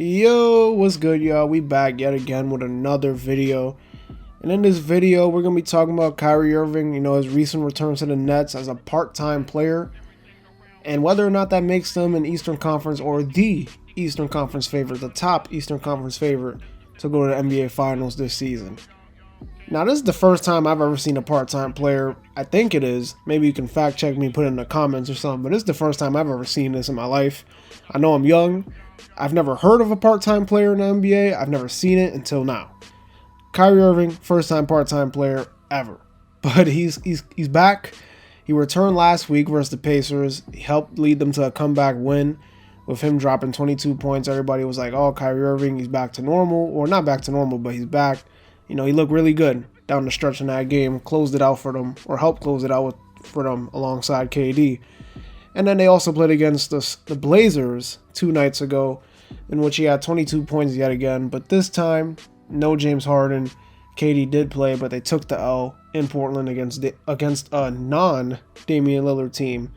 Yo, what's good, y'all? We back yet again with another video. And in this video, we're going to be talking about Kyrie Irving, his recent return to the Nets as a part-time player, and whether or not that makes them an Eastern Conference or the Eastern Conference favorite, the top Eastern Conference favorite to go to the NBA Finals this season. Now, this is the first time I've ever seen a part-time player. I think it is. Maybe you can fact check me, put it in the comments or something, but this is the first time I've ever seen this in my life. I know I'm young. I've never heard of a part-time player in the NBA. I've never seen it until now. Kyrie Irving, first-time part-time player ever. But he's back. He returned last week versus the Pacers. He helped lead them to a comeback win with him dropping 22 points. Everybody was like, oh, Kyrie Irving, he's back to normal. Or not back to normal, but he's back. He looked really good down the stretch in that game. Closed it out for them, or helped close it out for them alongside KD. And then they also played against the Blazers 2 nights ago, in which he had 22 points yet again. But this time, no James Harden. KD did play, but they took the L in Portland against a non-Damian Lillard team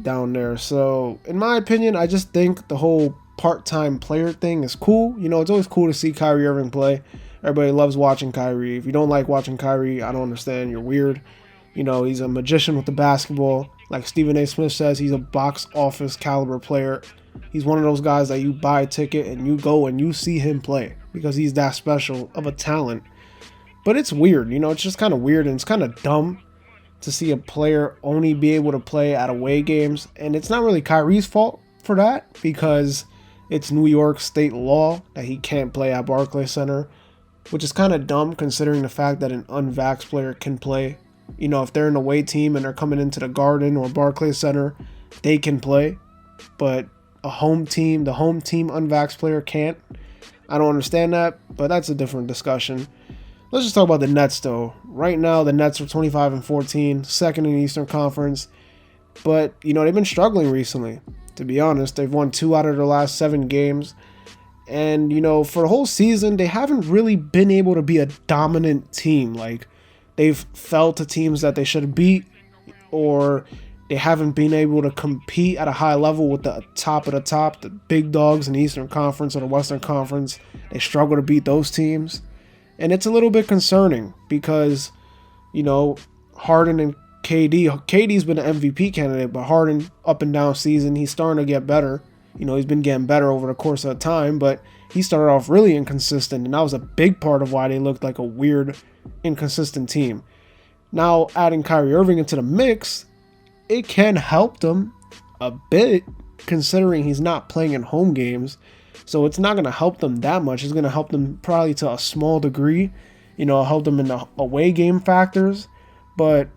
down there. So, in my opinion, I just think the whole part-time player thing is cool. It's always cool to see Kyrie Irving play. Everybody loves watching Kyrie. If you don't like watching Kyrie, I don't understand. You're weird. He's a magician with the basketball. Like Stephen A. Smith says, he's a box office caliber player. He's one of those guys that you buy a ticket and you go and you see him play because he's that special of a talent. But it's weird, it's just kind of weird, and it's kind of dumb to see a player only be able to play at away games. And it's not really Kyrie's fault for that, because it's New York state law that he can't play at Barclays Center, which is kind of dumb considering the fact that an unvaxxed player can play. If they're an away team and they're coming into the Garden or Barclays Center, they can play. But the home team unvaxxed player can't. I don't understand that, but that's a different discussion. Let's just talk about the Nets, though. Right now, the Nets are 25-14, second in the Eastern Conference. But, they've been struggling recently, to be honest. They've won 2 out of their last 7 games. And, for the whole season, they haven't really been able to be a dominant team. Like, they've fell to teams that they should have beat, or they haven't been able to compete at a high level with the top of the top, the big dogs in the Eastern Conference or the Western Conference. They struggle to beat those teams. And it's a little bit concerning because, Harden and KD's been an MVP candidate, but Harden, up and down season, he's starting to get better. He's been getting better over the course of time, but he started off really inconsistent, and that was a big part of why they looked like a weird, inconsistent team. Now, adding Kyrie Irving into the mix, it can help them a bit, considering he's not playing in home games. So it's not going to help them that much. It's going to help them probably to a small degree. Help them in the away game factors, but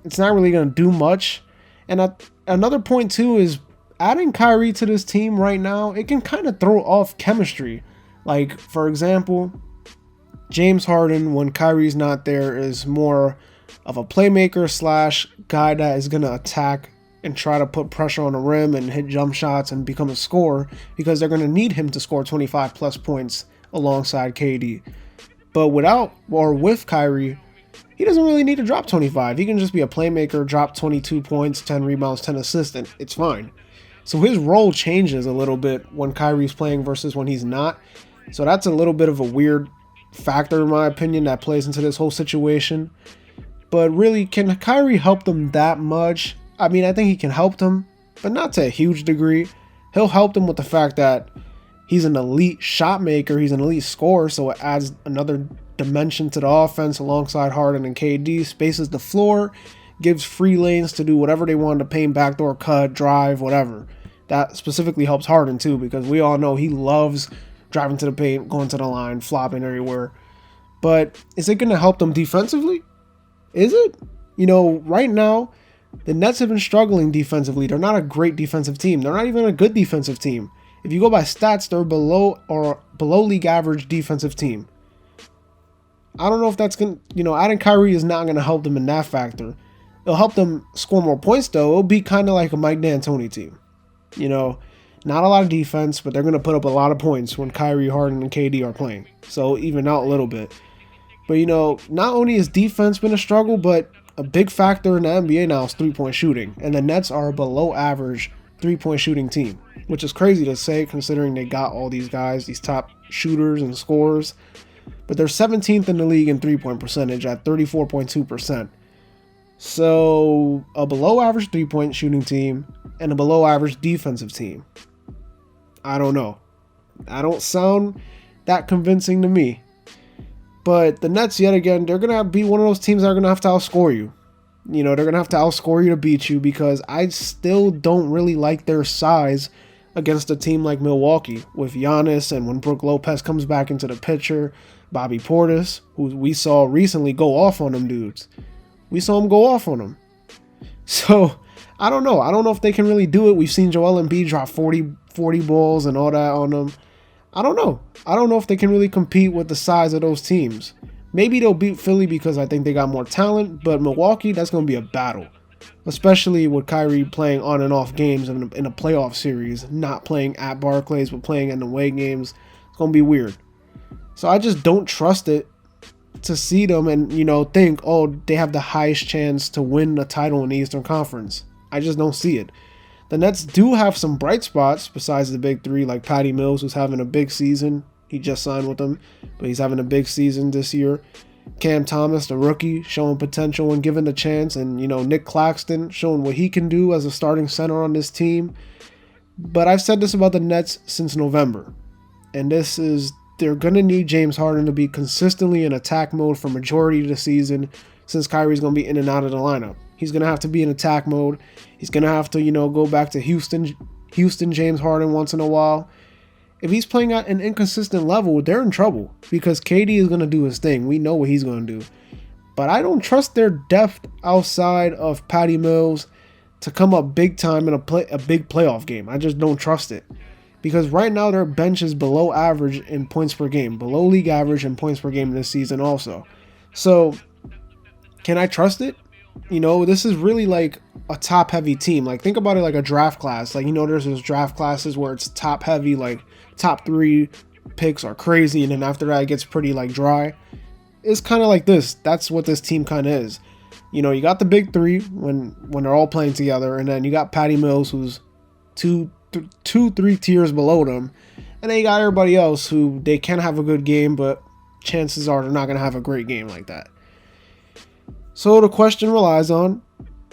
it's not really going to do much. And another point, too, is adding Kyrie to this team right now, it can kind of throw off chemistry. Like, for example, James Harden, when Kyrie's not there, is more of a playmaker / guy that is going to attack and try to put pressure on the rim and hit jump shots and become a scorer, because they're going to need him to score 25 plus points alongside KD. But with Kyrie, he doesn't really need to drop 25. He can just be a playmaker, drop 22 points, 10 rebounds, 10 assists, and it's fine. So his role changes a little bit when Kyrie's playing versus when he's not. So that's a little bit of a weird factor, in my opinion, that plays into this whole situation. But really, can Kyrie help them that much? I mean, I think he can help them, but not to a huge degree. He'll help them with the fact that he's an elite shot maker, he's an elite scorer, so it adds another dimension to the offense alongside Harden and KD, spaces the floor, gives free lanes to do whatever they want to paint, backdoor cut, drive, whatever. That specifically helps Harden too, because we all know he loves driving to the paint, going to the line, flopping everywhere. But is it going to help them defensively? Is it? Right now, the Nets have been struggling defensively. They're not a great defensive team. They're not even a good defensive team. If you go by stats, they're below league average defensive team. I don't know if that's going to, adding Kyrie is not going to help them in that factor. It'll help them score more points, though. It'll be kind of like a Mike D'Antoni team. Not a lot of defense, but they're going to put up a lot of points when Kyrie, Harden, and KD are playing. So even out a little bit. But, not only has defense been a struggle, but a big factor in the NBA now is three-point shooting. And the Nets are below average 3-point shooting team, which is crazy to say considering they got all these guys, these top shooters and scorers. But they're 17th in the league in 3-point percentage at 34.2%. So a below average 3-point shooting team and a below average defensive team. I don't know. I don't sound that convincing to me. But the Nets, yet again, they're going to be one of those teams that are going to have to outscore you. You know, they're going to have to outscore you to beat you because I still don't really like their size against a team like Milwaukee with Giannis, and when Brook Lopez comes back into the picture, Bobby Portis, who we saw recently go off on them dudes. We saw him go off on them. So, I don't know. I don't know if they can really do it. We've seen Joel Embiid drop 40 balls and all that on them. I don't know. I don't know if they can really compete with the size of those teams. Maybe they'll beat Philly because I think they got more talent, but Milwaukee, that's going to be a battle. Especially with Kyrie playing on and off games in a playoff series, not playing at Barclays, but playing in away games. It's going to be weird. So I just don't trust it to see them and, you know, think, oh, they have the highest chance to win the title in the Eastern Conference. I just don't see it. The Nets do have some bright spots besides the big three, like Patty Mills, who's having a big season. He just signed with them, but he's having a big season this year. Cam Thomas, the rookie, showing potential when given the chance. And, you know, Nick Claxton showing what he can do as a starting center on this team. But I've said this about the Nets since November. And this is, they're going to need James Harden to be consistently in attack mode for majority of the season since Kyrie's going to be in and out of the lineup. He's going to have to be in attack mode. He's going to have to, you know, go back to Houston James Harden once in a while. If he's playing at an inconsistent level, they're in trouble because KD is going to do his thing. We know what he's going to do. But I don't trust their depth outside of Patty Mills to come up big time in a big playoff game. I just don't trust it. Because right now their bench is below average in points per game, below league average in points per game this season also. So, can I trust it? You know, this is really like a top-heavy team. Like, think about it like a draft class. Like, you know, there's those draft classes where it's top-heavy, like top 3 picks are crazy, and then after that it gets pretty like dry. It's kind of like this. That's what this team kind of is. You know, you got the big 3 when they're all playing together, and then you got Patty Mills, who's 3 tiers below them, and then you got everybody else who they can have a good game, but chances are they're not going to have a great game like that. So the question relies on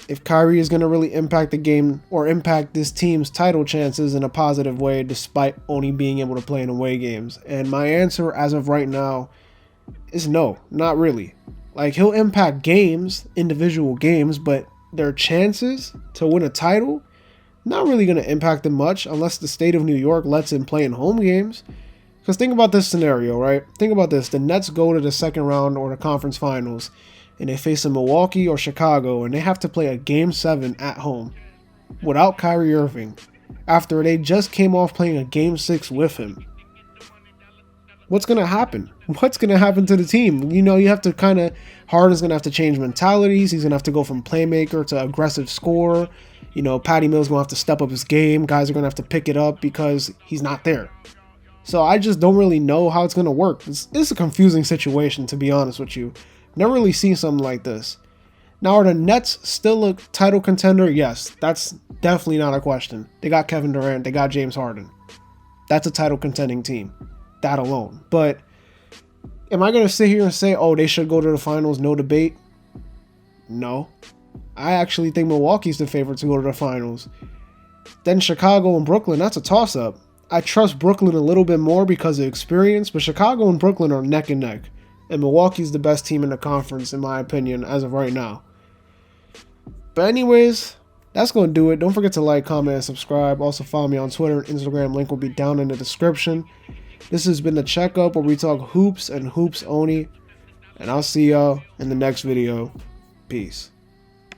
if Kyrie is going to really impact the game or impact this team's title chances in a positive way despite only being able to play in away games. And my answer as of right now is no, not really. Like, he'll impact games, individual games, but their chances to win a title, not really going to impact them much unless the state of New York lets him play in home games. Because think about this scenario, right? Think about this. The Nets go to the second round or the conference finals, and they face a Milwaukee or Chicago, and they have to play a Game 7 at home without Kyrie Irving after they just came off playing a Game 6 with him. What's going to happen? What's going to happen to the team? You know, you have to kind of, Harden's going to have to change mentalities. He's going to have to go from playmaker to aggressive scorer. You know, Patty Mills going to have to step up his game. Guys are going to have to pick it up because he's not there. So I just don't really know how it's going to work. It's a confusing situation, to be honest with you. Never really seen something like this. Now, are the Nets still a title contender? Yes, that's definitely not a question. They got Kevin Durant. They got James Harden. That's a title contending team. That alone. But am I going to sit here and say, oh, they should go to the finals? No debate. No. I actually think Milwaukee's the favorite to go to the finals. Then Chicago and Brooklyn, that's a toss-up. I trust Brooklyn a little bit more because of experience, but Chicago and Brooklyn are neck and neck. And Milwaukee's the best team in the conference, in my opinion, as of right now. But anyways, that's going to do it. Don't forget to like, comment, and subscribe. Also follow me on Twitter and Instagram. Link will be down in the description. This has been the Checkup, where we talk hoops and hoops only. And I'll see y'all in the next video. Peace.